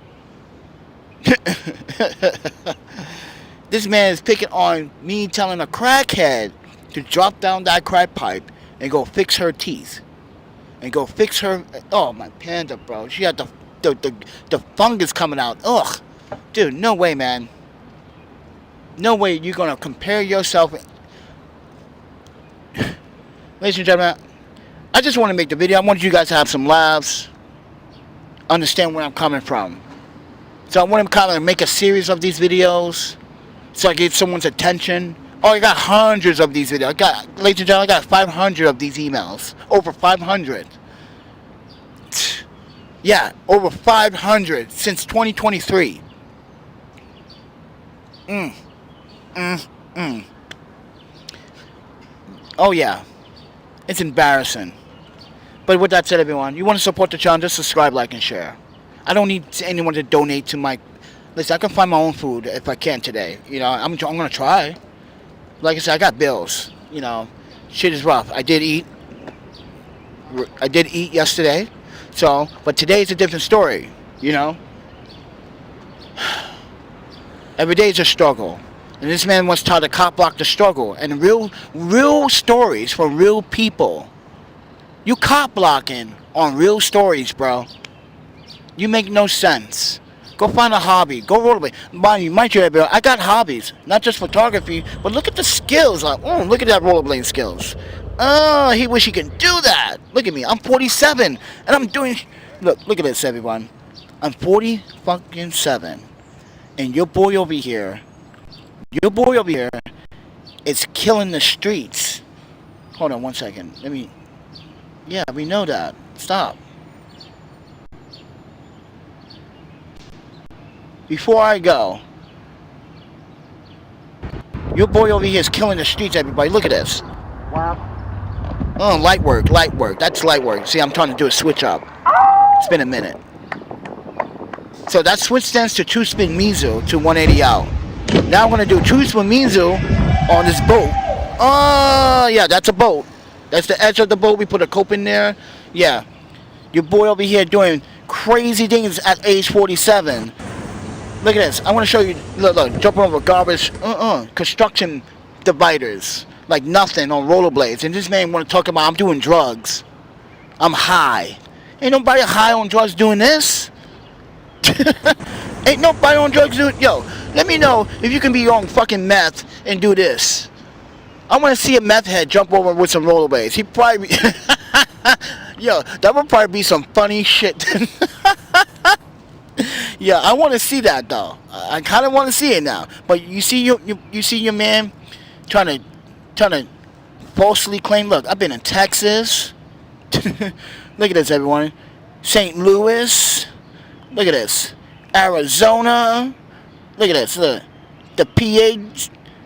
[SPEAKER 1] This man is picking on me, telling a crackhead to drop down that crack pipe and go fix her teeth, and go fix her. Oh, my panda, bro. She had the fungus coming out. Ugh. Dude, no way, man. No way you're going to compare yourself. Ladies and gentlemen, I just want to make the video. I want you guys to have some laughs. Understand where I'm coming from. So I want to kind of make a series of these videos so I get someone's attention. Oh, I got hundreds of these videos. Ladies and gentlemen, I got 500 of these emails. Over 500. Yeah, over 500 since 2023. Oh yeah, it's embarrassing. But with that said, everyone, you want to support the channel, just subscribe, like, and share. I don't need anyone to donate to my. Listen, I can find my own food if I can today. You know, I'm gonna try. Like I said, I got bills. You know, shit is rough. I did eat yesterday. So, but today is a different story. You know. Every day is a struggle. And this man wants to cop block the struggle. And real stories from real people. You cop blocking on real stories, bro. You make no sense. Go find a hobby. Go rollerblade. Mind you, I got hobbies. Not just photography, but look at the skills. Like, oh, look at that rollerblading skills. Oh, he wish he could do that. Look at me. I'm 47. And I'm doing... Look at this, everyone. I'm 47. And your boy over here is killing the streets. Hold on one second. Yeah, we know that. Stop. Before I go, your boy over here is killing the streets, everybody. Look at this. Wow. Oh, light work. That's light work. See, I'm trying to do a switch up. It's been a minute. So that switch stands to 2-spin Mizu to 180 out. Now I'm going to do 2-spin Mizu on this boat. Oh, yeah, that's a boat. That's the edge of the boat. We put a cope in there. Yeah. Your boy over here doing crazy things at age 47. Look at this. I want to show you. Look, jumping over garbage. Construction dividers. Like nothing on rollerblades. And this man want to talk about I'm doing drugs. I'm high. Ain't nobody high on drugs doing this. Ain't nobody on drugs doing... Yo, let me know if you can be on fucking meth and do this. I want to see a meth head jump over with some rollerblades. He probably... Yo, that would probably be some funny shit. Yeah, I want to see that, though. I kind of want to see it now. But you see your man trying to falsely claim... Look, I've been in Texas. Look at this, everyone. St. Louis... Look at this. Arizona. Look at this. Look. The PA.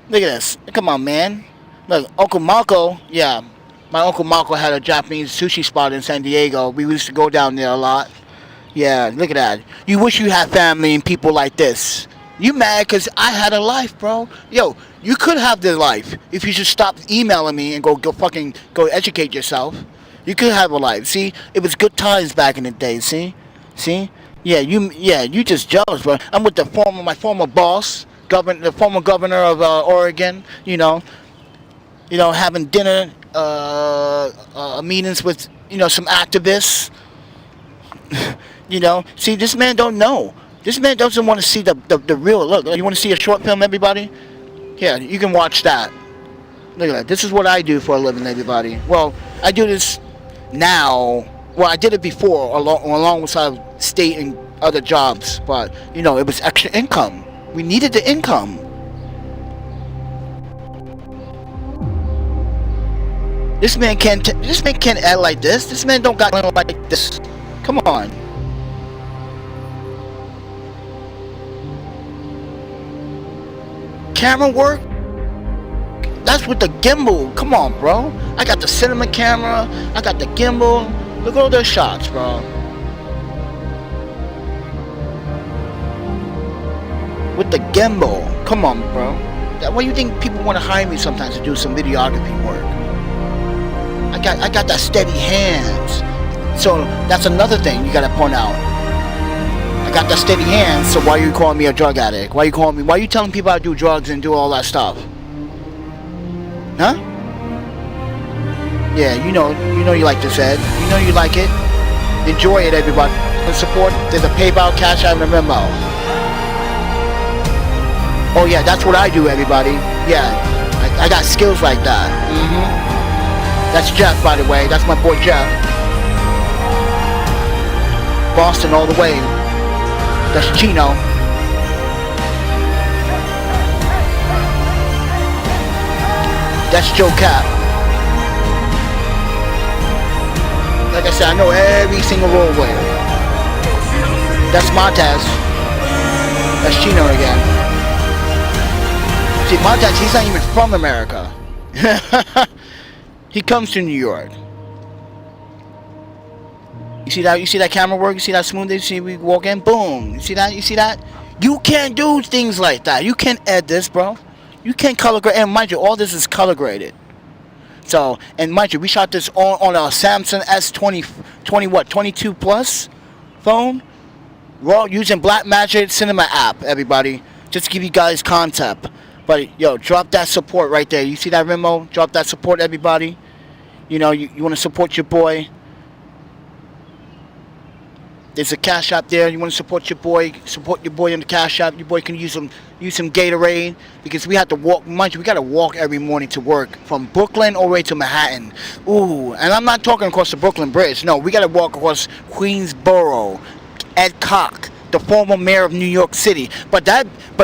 [SPEAKER 1] Look at this. Come on, man. Look, Uncle Marco. Yeah. My Uncle Marco had a Japanese sushi spot in San Diego. We used to go down there a lot. Yeah, look at that. You wish you had family and people like this. You mad because I had a life, bro. Yo, you could have the life if you just stop emailing me and go educate yourself. You could have a life. See, it was good times back in the day. See? Yeah, you just jealous, bro. I'm with my former boss, the former governor of Oregon. You know, having dinner, meetings with some activists. See, this man don't know. This man doesn't want to see the real. Look, you want to see a short film, everybody? Yeah, you can watch that. Look at that. This is what I do for a living, everybody. Well, I do this now. Well, I did it before, alongside state and other jobs, but it was extra income. We needed the income. This man can't act like this. This man don't got like this. Come on. Camera work? That's with the gimbal. Come on, bro. I got the cinema camera. I got the gimbal. Look at all those shots, bro. with the gimbal. Come on, bro. Why do you think people want to hire me sometimes to do some videography work? I got that steady hands. So that's another thing you gotta point out. I got that steady hands. So why are you calling me a drug addict? Why are you telling people I do drugs and do all that stuff? Huh? Yeah, you know you like this, Ed. You know you like it. Enjoy it, everybody. And support. There's a PayPal, Cash App, and a Venmo. Oh yeah, that's what I do, everybody. Yeah, I got skills like that. That's Jeff, by the way. That's my boy Jeff. Boston all the way. That's Chino. That's Joe Cap. Like I said, I know every single roadway. That's Montez. That's Chino again. See, Montez, he's not even from America. He comes to New York. You see that? You see that camera work? You see that smooth? You see we walk in? Boom. You see that? You see that? You can't do things like that. You can't edit this, bro. You can't color grade. And mind you, all this is color graded. So, and mind you, we shot this on a Samsung S22 Plus phone. We're all using Blackmagic Cinema app, everybody. Just to give you guys concept. But, yo, drop that support right there. You see that, Remo? Drop that support, everybody. You know, you want to support your boy. There's a Cash App there. You want to support your boy in the Cash App. Your boy can use some Gatorade, because we have to walk. Mind you, we got to walk every morning to work from Brooklyn all the way to Manhattan. Ooh, and I'm not talking across the Brooklyn Bridge. No, we got to walk across Queensboro. Ed Koch, the former mayor of New York City. But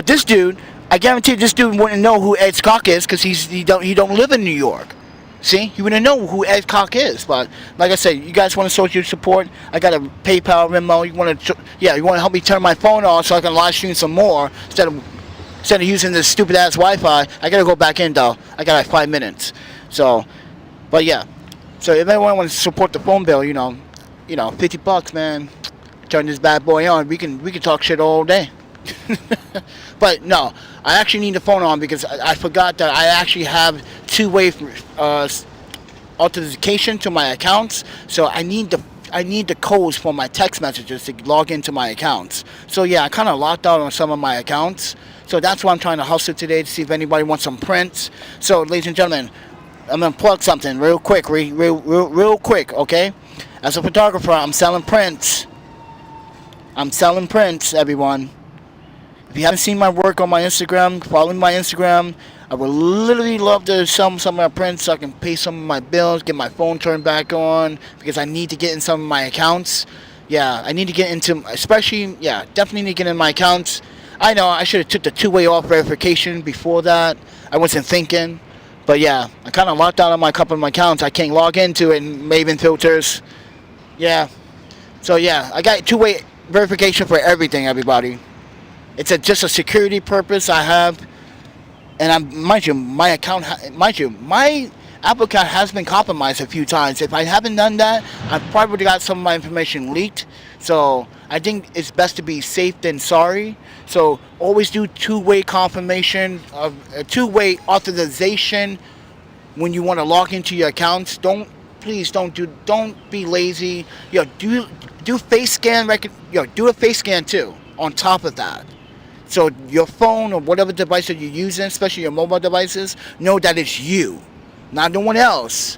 [SPEAKER 1] this dude, I guarantee this dude wouldn't know who Ed Koch is, because he don't live in New York. See, you wouldn't know who Ed Koch is. But like I said, you guys want to show your support. I got a PayPal, Venmo. You want to help me turn my phone off so I can live stream some more instead of using this stupid ass Wi-Fi. I gotta go back in though. I got like 5 minutes. So, but yeah. So if anyone wants to support the phone bill, $50, man. Turn this bad boy on. We can talk shit all day. But no, I actually need the phone on because I forgot that I actually have two-way authentication to my accounts. So I need the codes for my text messages to log into my accounts. So yeah, I kind of locked out on some of my accounts. So that's why I'm trying to hustle today to see if anybody wants some prints. So ladies and gentlemen, I'm gonna plug something real quick, real quick, okay? As a photographer, I'm selling prints. Everyone. If you haven't seen my work on my Instagram, follow my Instagram. I would literally love to sell some of my prints so I can pay some of my bills, get my phone turned back on, because I need to get in some of my accounts. Yeah, I need to get into, definitely need to get in my accounts. I know I should have took the two-way auth verification before that. I wasn't thinking. But yeah, I kind of locked out on my couple of my accounts. I can't log into it in Maven filters. Yeah. So yeah, I got two-way verification for everything, everybody. It's just a security purpose I have. And my Apple account has been compromised a few times. If I haven't done that, I probably would have got some of my information leaked. So I think it's best to be safe than sorry. So always do two-way confirmation, two-way authorization when you want to log into your accounts. Don't be lazy. Do face scan. Do a face scan too. On top of that. So your phone or whatever device that you're using, especially your mobile devices, know that it's you, not no one else.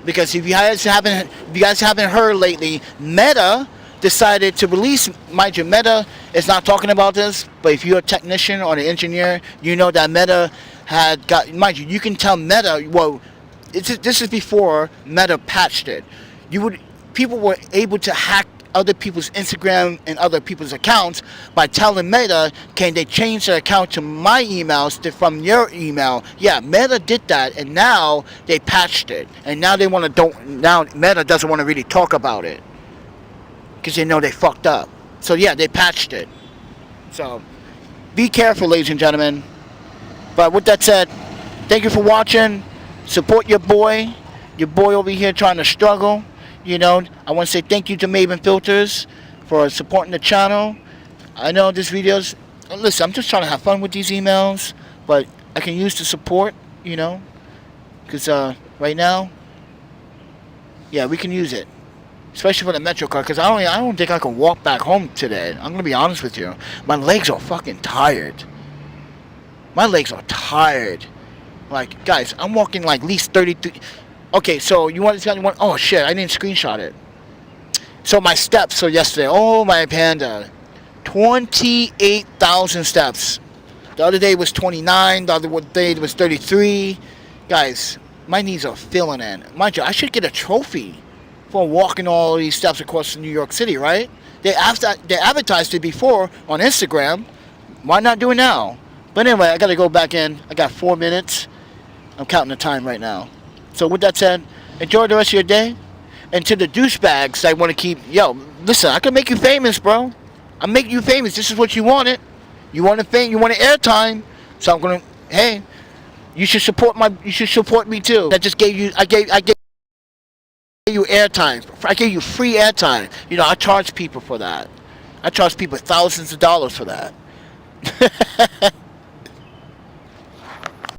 [SPEAKER 1] Because if you guys haven't heard lately, Meta decided to release. Mind you, Meta is not talking about this, but if you're a technician or an engineer, you know that Meta had got. Mind you, you can tell Meta. Well, this is before Meta patched it. People were able to hack other people's Instagram and other people's accounts by telling Meta, can they change their account to my emails from your email? Yeah, Meta did that, and now they patched it, and now now Meta doesn't want to really talk about it because they know they fucked up. So yeah, they patched it. So be careful, ladies and gentlemen. But with that said, thank you for watching. Support your boy over here trying to struggle. I want to say thank you to Maven Filters for supporting the channel. I know this video's listen, I'm just trying to have fun with these emails, but I can use the support, you know, because right now, yeah, we can use it, especially for the Metro card. Because I don't think I can walk back home today. I'm gonna be honest with you. My legs are fucking tired. My legs are tired. Like, guys, I'm walking like at least 33. Okay, so you want? Oh shit, I didn't screenshot it. So my steps. So yesterday, oh my panda, 28,000 steps. The other day was 29. The other day was 33. Guys, my knees are feeling it. Mind you, I should get a trophy for walking all these steps across New York City, right? They advertised it before on Instagram. Why not do it now? But anyway, I got to go back in. I got 4 minutes. I'm counting the time right now. So with that said, enjoy the rest of your day. And to the douchebags that want to keep, yo, listen, I can make you famous, bro. I'm making you famous. This is what you wanted. You want fame. You want airtime. So I'm gonna. Hey, you should support me too. I gave you airtime. I gave you free airtime. You know, I charge people for that. I charge people thousands of dollars for that.